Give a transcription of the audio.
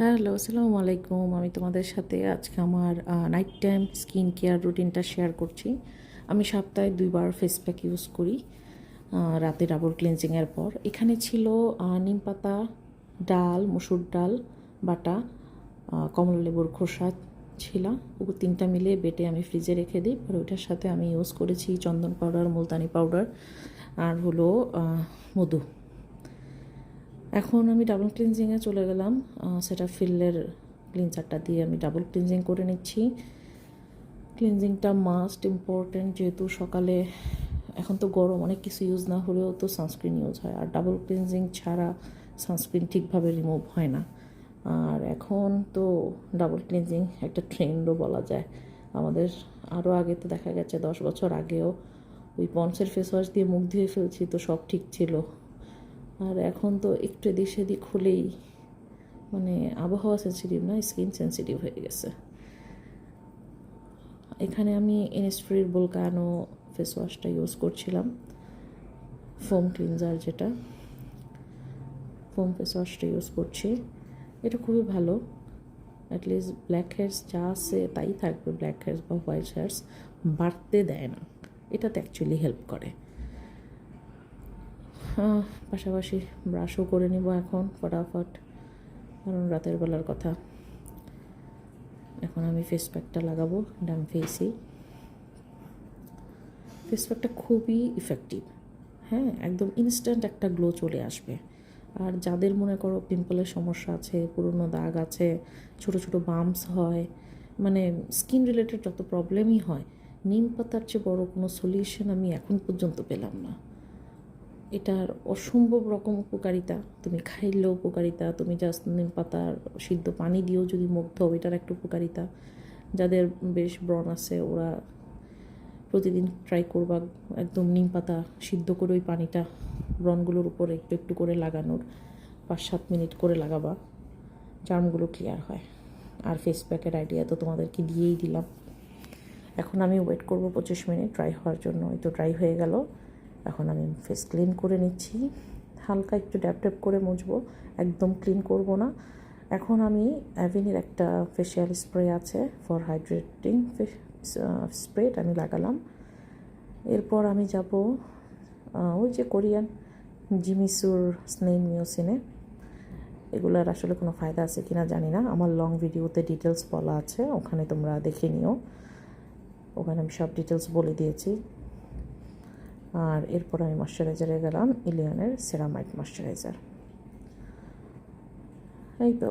Hello, আসসালামু আলাইকুম। আমি তোমাদের সাথে আজকে আমার নাইট টাইম স্কিন কেয়ার রুটিনটা শেয়ার করছি। আমি সপ্তাহে 2 বার ফেস প্যাক ইউজ করি রাতে ডাবল ক্লিনজিংয়ের পর। এখানে ছিল নিম পাতা, ডাল, মসুর ডাল বাটা, কমলা লেবুর খোসা ছিল। ওগুলো 3টা মিলিয়ে বেটে আমি ফ্রিজে রেখে দিই। পরে ওইটার সাথে আমি ইউজ করেছি চন্দন পাউডার, মুলতানি পাউডার আর হলো মধু। এখন আমি ডাবল ক্লিনজিংয়ে চলে গেলাম। সেটা ফিল্লের ক্লিনজারটা দিয়ে আমি ডাবল ক্লিনজিং করে নিচ্ছি। ক্লিনজিংটা মাস্ট ইম্পর্ট্যান্ট, যেহেতু সকালে এখন তো গরম, অনেক কিছু ইউজ না হলেও তো সানস্ক্রিন ইউজ হয়, আর ডাবল ক্লিনজিং ছাড়া সানস্ক্রিন ঠিকভাবে রিমুভ হয় না। আর এখন তো ডাবল ক্লিনজিং একটা ট্রেন্ডও বলা যায়। আমাদের আরও আগে তো দেখা গেছে 10 বছর আগেও ওই পন্সের ফেস ওয়াশ দিয়ে মুখ ধুয়ে ফেলছি, তো সব ঠিক ছিল। আর এখন তো একটু এদিক সেদিক হলেই মানে আবহাওয়া সেন্সিটিভ না, স্কিন সেন্সিটিভ হয়ে গেছে। এখানে আমি ইনিসফ্রির বোলকানো ফেস ওয়াশটা ইউজ করছিলাম, ফোম ক্লিনজার, যেটা ফোম ফেস ওয়াশটা ইউজ করছি। এটা খুবই ভালো, অ্যাটলিস্ট ব্ল্যাক হেয়ার্স যা আছে তাই থাকবে, ব্ল্যাক হেয়ার্স বা হোয়াইট হেয়ার্স বাড়তে দেয় না, এটাতে অ্যাকচুয়ালি হেল্প করে। পাশাপাশি ব্রাশও করে নিব এখন ফটাফট, কারণ রাতের বেলার কথা। এখন আমি ফেস প্যাকটা লাগাবো ডান ফেসেই। ফেস প্যাকটা খুবই ইফেক্টিভ, হ্যাঁ, একদম ইনস্ট্যান্ট একটা গ্লো চলে আসবে। আর যাদের মনে করো পিম্পলের সমস্যা আছে, পুরনো দাগ আছে, ছোট ছোট বাম্পস হয়, মানে স্কিন রিলেটেড যত প্রবলেমই হয়, নিম পাতার চেয়ে বড় কোনো সলিউশন আমি এখন পর্যন্ত পেলাম না। এটার অসম্ভব রকম উপকারিতা, তুমি খাইলেও উপকারিতা, তুমি জাস্ট নিম পাতার সিদ্ধ পানি দিয়েও যদি মুখ ধোও এটার একটা উপকারিতা। যাদের বেশ ব্রণ আছে ওরা প্রতিদিন ট্রাই করবা একদম নিম পাতা সিদ্ধ করে ওই পানিটা ব্রণগুলোর উপরে একটু একটু করে লাগানোর, 5-7 মিনিট করে লাগাবা, জার্মগুলো ক্লিয়ার হয়। আর ফেস প্যাকের আইডিয়া তো তোমাদেরকে দিয়েই দিলাম। এখন আমি ওয়েট করব 25 মিনিট ড্রাই হওয়ার জন্য। এই তো ড্রাই হয়ে গেল। এখন আমি ফেস ক্লিন করে নিচ্ছি, হালকা একটু ড্যাপ ড্যাপ করে মুছবো, একদম ক্লিন করব না। এখন আমি অ্যাভিনির একটা ফেশিয়াল স্প্রে আছে ফর হাইড্রেটিং স্প্রেটা আমি লাগালাম। এরপর আমি যাব ওই যে কোরিয়ান জিমিসুর স্নেইল মিওসিনে। এগুলোর আসলে কোনো ফায়দা আছে কিনা জানি না, আমার লং ভিডিওতে ডিটেলস বলা আছে, ওখানে তোমরা দেখে নিও, ওখানে আমি সব ডিটেলস বলে দিয়েছি। আর এরপর আমি ময়শ্চারাইজারে গেলাম, ইলিয়নের সেরামাইট ময়শ্চারাইজার। এই তো